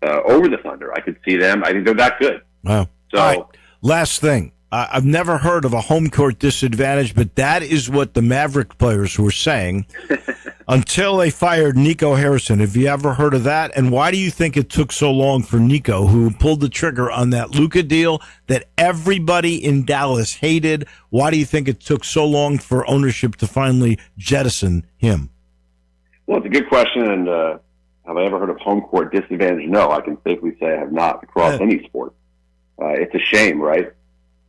over the Thunder. I could see them. I think they're that good. Wow. So, all right. Last thing. I've never heard of a home court disadvantage, but that is what the Maverick players were saying until they fired Nico Harrison. Have you ever heard of that? And why do you think it took so long for Nico, who pulled the trigger on that Luka deal that everybody in Dallas hated? Why do you think it took so long for ownership to finally jettison him? Well, it's a good question. And have I ever heard of home court disadvantage? No, I can safely say I have not across any sport. It's a shame, right?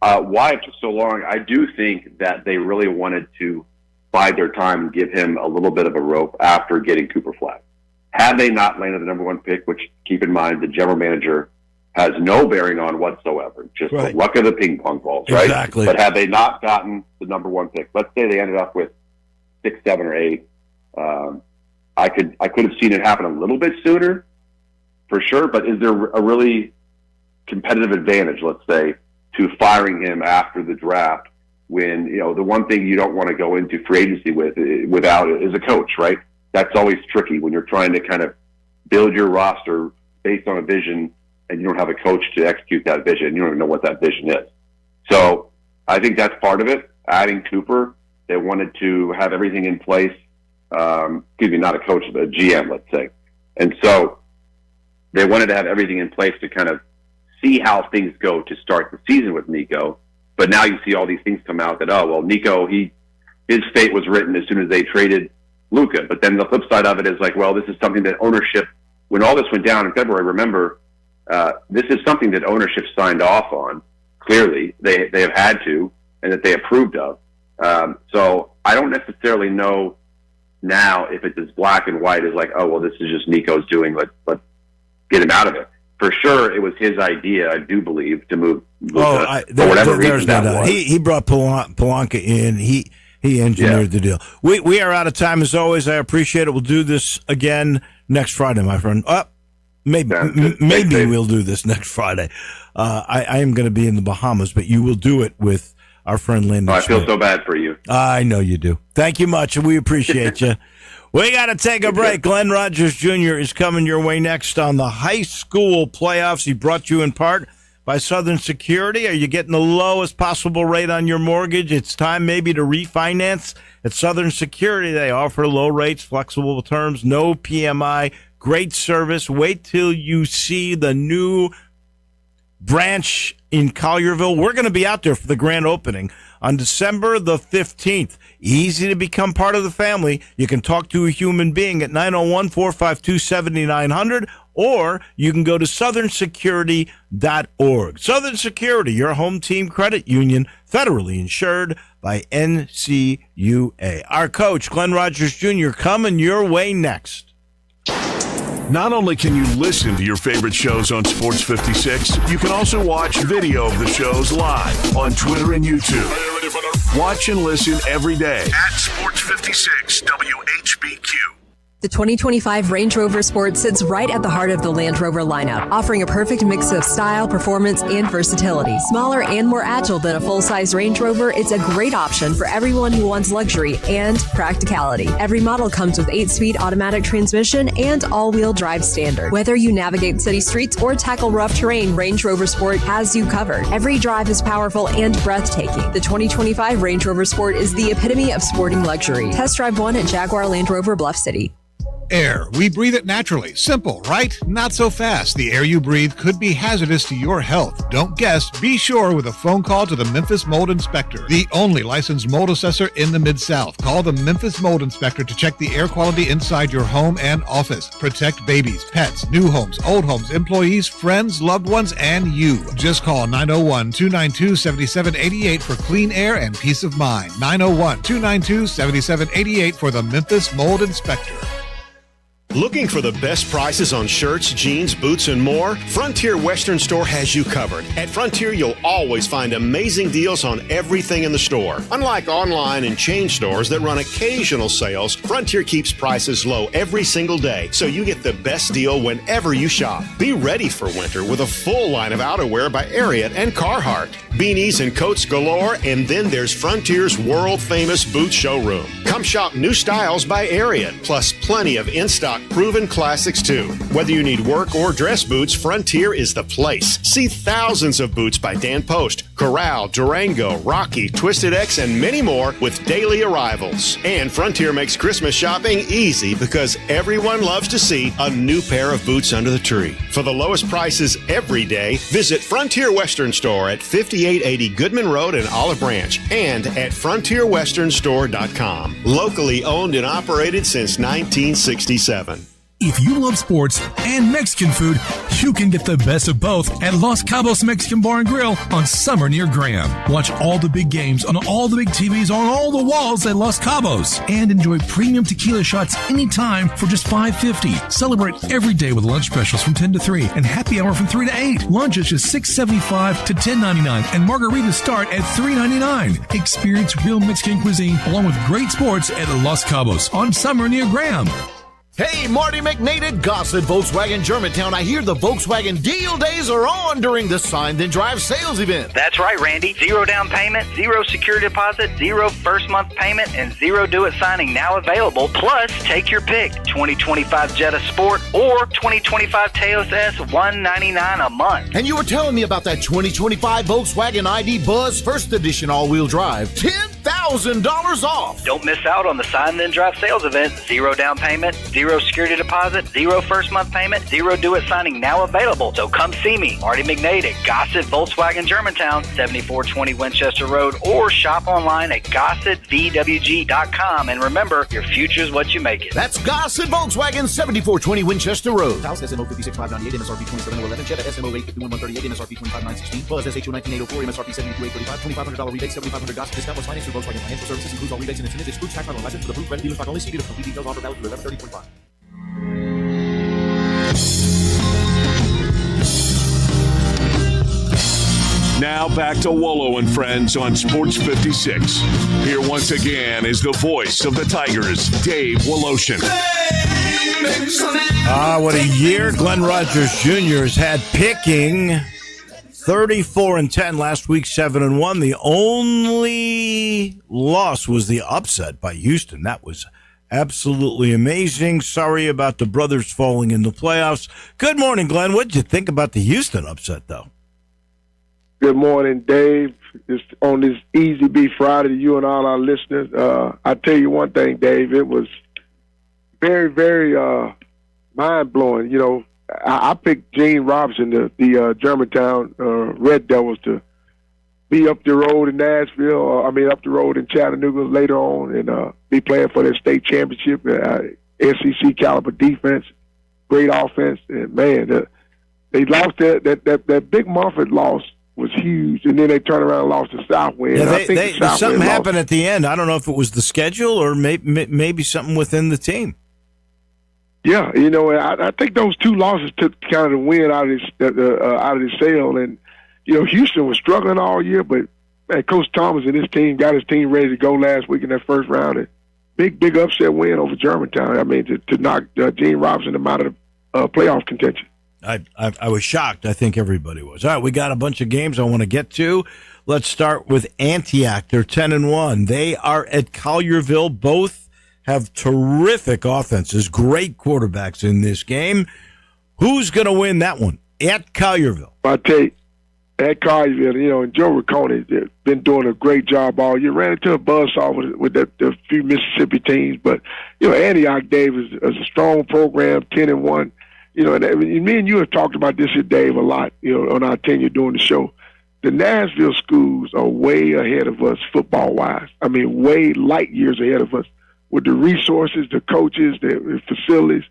Why it took so long, I do think that they really wanted to bide their time and give him a little bit of a rope after getting Cooper Flag. Had they not landed the number one pick, which, keep in mind, the general manager has no bearing on whatsoever, just the luck of the ping pong balls, right? Exactly. But had they not gotten the number one pick, let's say they ended up with 6, 7, or 8, I could have seen it happen a little bit sooner, for sure, but is there a really competitive advantage, let's say, to firing him after the draft when, you know, the one thing you don't want to go into free agency without is a coach, right? That's always tricky when you're trying to kind of build your roster based on a vision and you don't have a coach to execute that vision. You don't even know what that vision is. So I think that's part of it. Adding Cooper, they wanted to have everything in place. Excuse me, not a coach, but a GM, let's say. And so they wanted to have everything in place to kind of see how things go to start the season with Nico. But now you see all these things come out that, oh, well, Nico, his fate was written as soon as they traded Luka. But then the flip side of it is like, well, this is something that ownership, when all this went down in February, remember, this is something that ownership signed off on. Clearly, they have had to, and that they approved of. So I don't necessarily know now if it's as black and white as like, oh, well, this is just Nico's doing, let's get him out of it. For sure, it was his idea, I do believe, to move Luka, for whatever reason that was. He brought Polanka in. He engineered the deal. We are out of time, as always. I appreciate it. We'll do this again next Friday, my friend. Maybe we'll do this next Friday. I am going to be in the Bahamas, but you will do it with our friend Landon. I feel so bad for you. I know you do. Thank you much, and we appreciate you. We got to take a break. Glenn Rogers Jr. is coming your way next on the high school playoffs. He brought you in part by Southern Security. Are you getting the lowest possible rate on your mortgage? It's time maybe to refinance. At Southern Security, they offer low rates, flexible terms, no PMI, great service. Wait till you see the new branch in Collierville. We're going to be out there for the grand opening on December the 15th. Easy to become part of the family. You can talk to a human being at 901-452-7900, or you can go to southernsecurity.org. Southern Security, your home team credit union, federally insured by NCUA. Our coach, Glenn Rogers Jr., coming your way next. Not only can you listen to your favorite shows on Sports 56, you can also watch video of the shows live on Twitter and YouTube. Watch and listen every day at Sports 56 WHBQ. The 2025 Range Rover Sport sits right at the heart of the Land Rover lineup, offering a perfect mix of style, performance, and versatility. Smaller and more agile than a full-size Range Rover, it's a great option for everyone who wants luxury and practicality. Every model comes with 8-speed automatic transmission and all-wheel drive standard. Whether you navigate city streets or tackle rough terrain, Range Rover Sport has you covered. Every drive is powerful and breathtaking. The 2025 Range Rover Sport is the epitome of sporting luxury. Test drive one at Jaguar Land Rover Bluff City. Air. We breathe it naturally. Simple, right? Not so fast. The air you breathe could be hazardous to your health. Don't guess. Be sure with a phone call to the Memphis Mold Inspector, the only licensed mold assessor in the Mid-South. Call the Memphis Mold Inspector to check the air quality inside your home and office. Protect babies, pets, new homes, old homes, employees, friends, loved ones, and you. Just call 901-292-7788 for clean air and peace of mind. 901-292-7788 for the Memphis Mold Inspector. Looking for the best prices on shirts, jeans, boots, and more? Frontier Western Store has you covered. At Frontier, you'll always find amazing deals on everything in the store. Unlike online and chain stores that run occasional sales, Frontier keeps prices low every single day, so you get the best deal whenever you shop. Be ready for winter with a full line of outerwear by Ariat and Carhartt. Beanies and coats galore, and then there's Frontier's world-famous boot showroom. Come shop new styles by Ariat, plus plenty of in-stock proven classics too. Whether you need work or dress boots, Frontier is the place. See thousands of boots by Dan Post, Corral, Durango, Rocky, Twisted X, and many more with daily arrivals. And Frontier makes Christmas shopping easy because everyone loves to see a new pair of boots under the tree. For the lowest prices every day, visit Frontier Western Store at 5880 Goodman Road in Olive Branch and at frontierwesternstore.com. Locally owned and operated since 1967. If you love sports and Mexican food, you can get the best of both at Los Cabos Mexican Bar and Grill on Summer near Graham. Watch all the big games on all the big TVs on all the walls at Los Cabos and enjoy premium tequila shots anytime for just $5.50. Celebrate every day with lunch specials from 10 to 3 and happy hour from 3 to 8. Lunch is just $6.75 to $10.99 and margaritas start at $3.99. Experience real Mexican cuisine along with great sports at Los Cabos on Summer near Graham. Hey, Marty McNate at Gossett Volkswagen Germantown. I hear the Volkswagen deal days are on during the Sign Then Drive sales event. That's right, Randy. 0 down payment, 0 security deposit, 0 first month payment, and 0 do-it signing now available. Plus, take your pick, 2025 Jetta Sport or 2025 Taos S, $199 a month. And you were telling me about that 2025 Volkswagen ID Buzz First Edition all-wheel drive. $10,000 off. Don't miss out on the Sign Then Drive sales event. 0 down payment, 0 security deposit, 0 first month payment, 0 do-it signing now available. So come see me, Marty McNate at Gossett Volkswagen Germantown, 7420 Winchester Road, or shop online at GossettVWG.com. And remember, your future is what you make it. That's Gossett Volkswagen, 7420 Winchester Road. House SMO 56598, MSRP 27011, Jetta SMO 851138, MSRP 25916, Buzz SHU 19804, MSRP 72835, $2,500 rebate, $7,500 Gossett discount plus finance through Volkswagen Financial Services, includes all rebates and incentives, excludes tax on license for the approved credit dealer stock only. See dealer for complete details. Offer valid through 11/30/25. Now back to Wolo and Friends on Sports 56. Here once again is the voice of the Tigers, Dave Woloshin. What a year Glenn Rogers Jr. has had, picking 34-10 last week, 7-1. The only loss was the upset by Houston. That was absolutely amazing. Sorry about the brothers falling in the playoffs. Good morning, Glenn. What did you think about the Houston upset, though? Good morning, Dave. It's on this Easy Beat Friday to you and all our listeners. I tell you one thing, Dave. It was very, very mind-blowing. You know, I picked Gene Robinson, the Germantown Red Devils, to be up the road in Nashville. Up the road in Chattanooga later on, and be playing for their state championship. SEC caliber defense, great offense, and man, they lost that big Mumford loss was huge, and then they turned around and lost to Southwind. Yeah, something happened at the end. I don't know if it was the schedule or maybe something within the team. Yeah, you know, I think those two losses took kind of the wind out of the sail, and you know, Houston was struggling all year, but man, Coach Thomas and his team got his team ready to go last week in that first round. And big upset win over Germantown. I mean, to knock Gene Robinson out of the playoff contention. I was shocked. I think everybody was. All right, we got a bunch of games I want to get to. Let's start with Antioch. They're 10-1. They are at Collierville. Both have terrific offenses, great quarterbacks in this game. Who's going to win that one at Collierville? I tell you, at Collierville, you know, and Joe Riccone has been doing a great job all year. Ran into a buzzsaw with the few Mississippi teams, but you know, Antioch, Dave, is a strong program, 10-1. You know, and me and you have talked about this here, Dave, a lot, you know, on our tenure doing the show. The Nashville schools are way ahead of us football-wise. I mean, way light years ahead of us with the resources, the coaches, the facilities.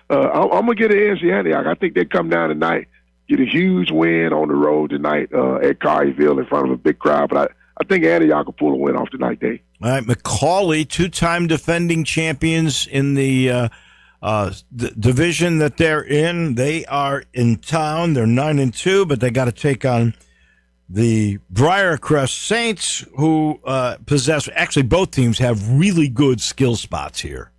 I'm going to get an NC Antioch. I think they come down tonight, get a huge win on the road tonight at Collierville in front of a big crowd. But I think Antioch will pull a win off tonight, Dave. All right, McCauley, two-time defending champions in the The division that they're in, they are in town. They're 9-2, but they got to take on the Briarcrest Saints, who possess. Actually, both teams have really good skill spots here.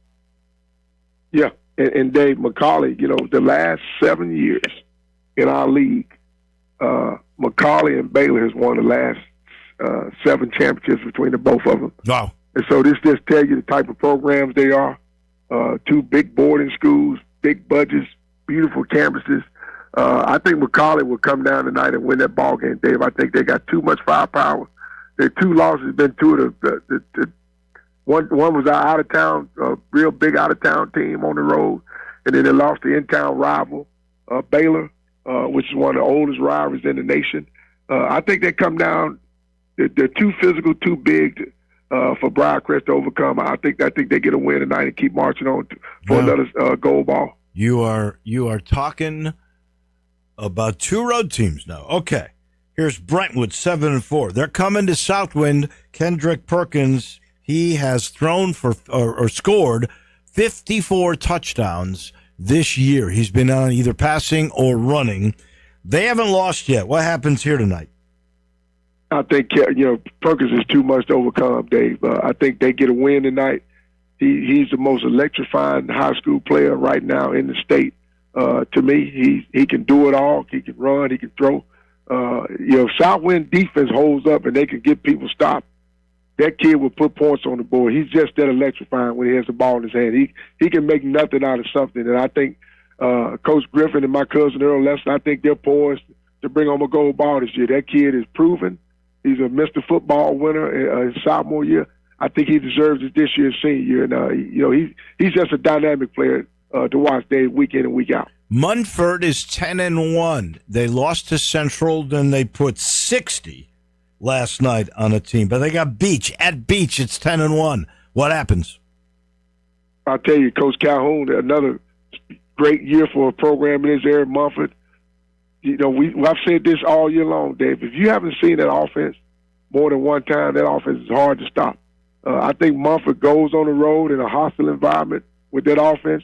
Yeah, and Dave McCauley, the last 7 years in our league, McCauley and Baylor has won the last 7 championships between the both of them. Wow. And so this just tells you the type of programs they are. 2 big boarding schools, big budgets, beautiful campuses. I think McCauley will come down tonight and win that ball game, Dave. I think they got too much firepower. Their 2 losses have been 2 of the one was our out-of-town, real big out-of-town team on the road, and then they lost the in-town rival, Baylor, which is one of the oldest rivalries in the nation. I think they come down. They're too physical, too big for Briarcrest to overcome. I think they get a win tonight and keep marching on for another gold ball. You are talking about 2 road teams now. Okay, here's Brentwood 7-4. They're coming to Southwind. Kendrick Perkins, he has thrown for or scored 54 touchdowns this year. He's been on either passing or running. They haven't lost yet. What happens here tonight? I think Perkins is too much to overcome, Dave. I think they get a win tonight. He's the most electrifying high school player right now in the state. To me, he can do it all. He can run. He can throw. If Southwind defense holds up and they can get people stopped, that kid will put points on the board. He's just that electrifying when he has the ball in his hand. He can make nothing out of something. And I think Coach Griffin and my cousin Earl Lester, I think they're poised to bring home a gold ball this year. That kid is proven. He's a Mr. Football winner in sophomore year. I think he deserves it this year, senior year. And he's just a dynamic player to watch, Dave, week in and week out. Munford is 10-1. They lost to Central, then they put 60 last night on a team. But they got Beach. At Beach, it's 10-1. What happens? I'll tell you, Coach Calhoun, another great year for a program in this area, Munford. I've said this all year long, Dave. If you haven't seen that offense more than one time, that offense is hard to stop. I think Munford goes on the road in a hostile environment with that offense,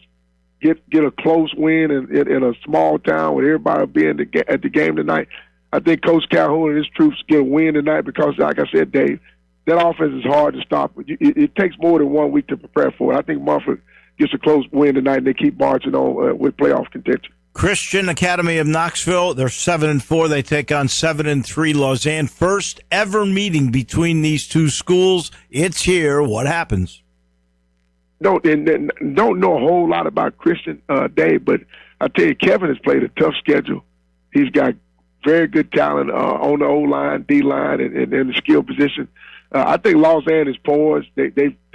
get a close win in a small town with everybody being at the game tonight. I think Coach Calhoun and his troops get a win tonight because, like I said, Dave, that offense is hard to stop. It takes more than 1 week to prepare for it. I think Munford gets a close win tonight, and they keep marching on with playoff contention. Christian Academy of Knoxville, they're 7-4. They take on 7-3 Lausanne. First ever meeting between these 2 schools. It's here. What happens? Don't know a whole lot about Christian, Dave, but I tell you, Kevin has played a tough schedule. He's got very good talent on the O-line, D-line, and in the skill position. I think Lausanne is poised. They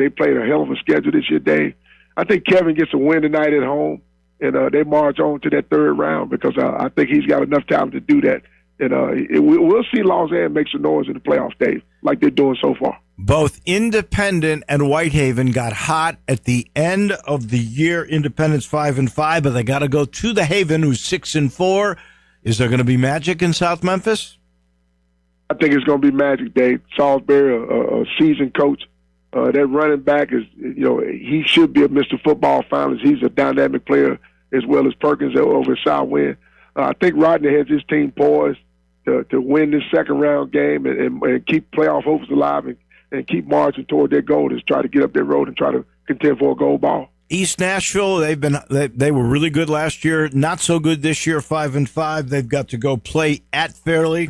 played a hell of a schedule this year, Dave. I think Kevin gets a win tonight at home. And they march on to that 3rd round because I think he's got enough talent to do that. And we'll see Lausanne make some noise in the playoffs, Dave, like they're doing so far. Both Independent and Whitehaven got hot at the end of the year. Independent's 5-5, but they got to go to the Haven, who's 6-4. Is there going to be magic in South Memphis? I think it's going to be magic, Dave. Salisbury, a seasoned coach. That running back is, he should be a Mr. Football finalist. He's a dynamic player as well as Perkins over at Southwind. I think Rodney has his team poised to win this 2nd round game and keep playoff hopes alive and keep marching toward their goal to try to get up their road and try to contend for a gold ball. East Nashville, they were really good last year, not so good this year, 5-5. They've got to go play at Fairleigh.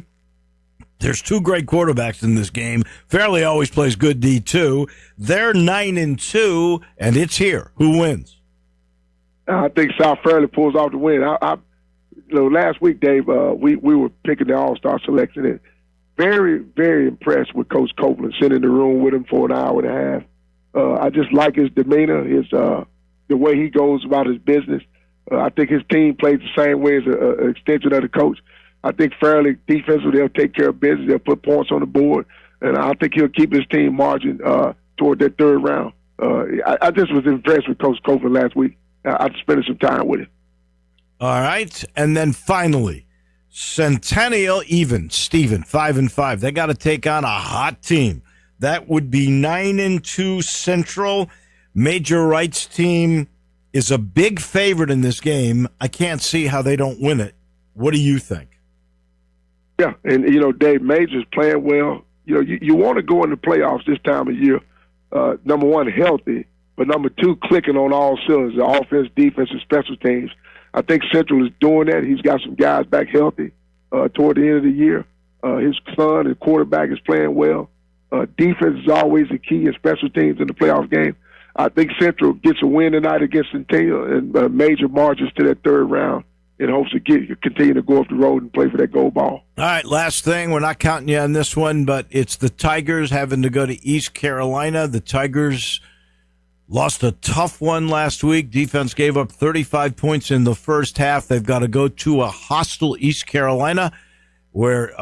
There's 2 great quarterbacks in this game. Fairleigh always plays good D too. They're 9-2, and it's here. Who wins? I think South Fairleigh pulls off the win. Last week, Dave, we were picking the All-Star selection, and very, very impressed with Coach Copeland. Sitting in the room with him for an hour and a half. I just like his demeanor, the way he goes about his business. I think his team plays the same way as an extension of the coach. I think Fairleigh defensively, they'll take care of business. They'll put points on the board. And I think he'll keep his team marching toward that 3rd round. I just was impressed with Coach Copeland last week. I spent some time with him. All right. And then finally, Centennial Stephen, 5-5. They got to take on a hot team. That would be 9-2 Central. Major Wright's team is a big favorite in this game. I can't see how they don't win it. What do you think? Yeah, and, Dave Major's playing well. You want to go in the playoffs this time of year, number one, healthy, but number two, clicking on all cylinders, the offense, defense, and special teams. I think Central is doing that. He's got some guys back healthy toward the end of the year. His son, his quarterback, is playing well. Defense is always the key in special teams in the playoff game. I think Central gets a win tonight against Centennial and major margins to that third round in hopes to continue to go up the road and play for that gold ball. All right, last thing. We're not counting you on this one, but it's the Tigers having to go to East Carolina. The Tigers lost a tough one last week. Defense gave up 35 points in the first half. They've got to go to a hostile East Carolina where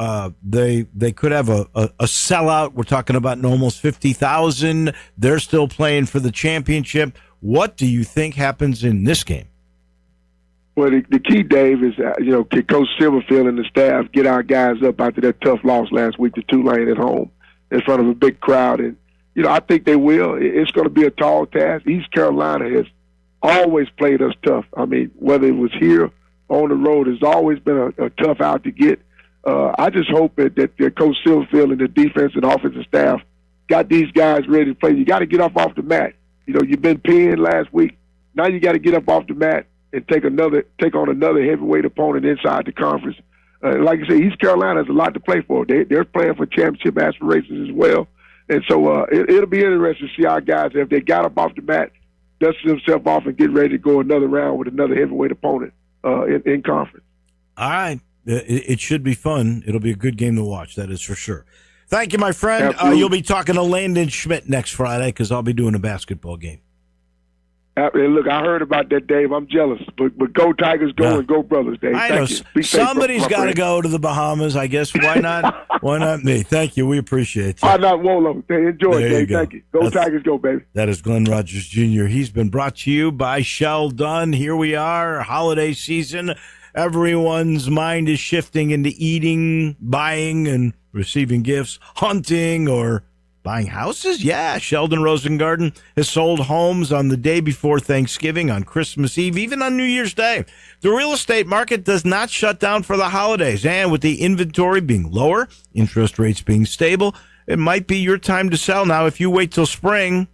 they could have a sellout. We're talking about almost 50,000. They're still playing for the championship. What do you think happens in this game? Well, the key, Dave, is, can Coach Silverfield and the staff get our guys up after that tough loss last week to Tulane at home in front of a big crowd? And, I think they will. It's going to be a tall task. East Carolina has always played us tough. I mean, whether it was here or on the road, it's always been a tough out to get. I just hope that Coach Silverfield and the defense and offensive staff got these guys ready to play. You got to get up off the mat. You've been pinned last week. Now you got to get up off the mat and take on another heavyweight opponent inside the conference. Like I said, East Carolina has a lot to play for. They're playing for championship aspirations as well. And so it'll be interesting to see our guys, if they got up off the mat, dust themselves off and get ready to go another round with another heavyweight opponent in conference. All right. It should be fun. It'll be a good game to watch, that is for sure. Thank you, my friend. You'll be talking to Landon Schmidt next Friday because I'll be doing a basketball game. Look, I heard about that, Dave. I'm jealous. But go Tigers, go and go Brothers, Dave. I know. Somebody's got to go to the Bahamas, I guess. Why not? Why not me? Thank you. We appreciate you. Why not Wolo? Enjoy it, Dave. Thank you. Go Tigers, go, baby. That is Glenn Rogers Jr. He's been brought to you by Shell Dunn. Here we are, holiday season. Everyone's mind is shifting into eating, buying, and receiving gifts, hunting, or buying houses? Yeah, Sheldon Rosengarten has sold homes on the day before Thanksgiving, on Christmas Eve, even on New Year's Day. The real estate market does not shut down for the holidays, and with the inventory being lower, interest rates being stable, it might be your time to sell. Now, if you wait till spring,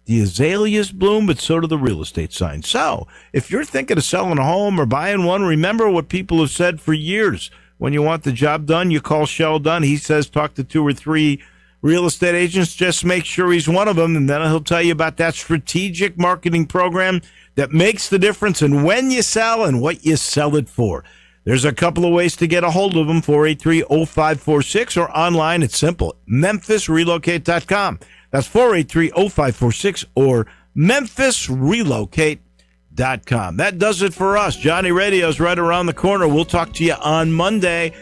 the azaleas bloom, but so do the real estate signs. So, if you're thinking of selling a home or buying one, remember what people have said for years. When you want the job done, you call Shell Dunn. He says talk to 2 or 3 real estate agents. Just make sure he's one of them, and then he'll tell you about that strategic marketing program that makes the difference in when you sell and what you sell it for. There's a couple of ways to get a hold of them, 483-0546, or online. It's simple, memphisrelocate.com. That's 483-0546 or memphisrelocate.com. That does it for us. Johnny Radio's right around the corner. We'll talk to you on Monday.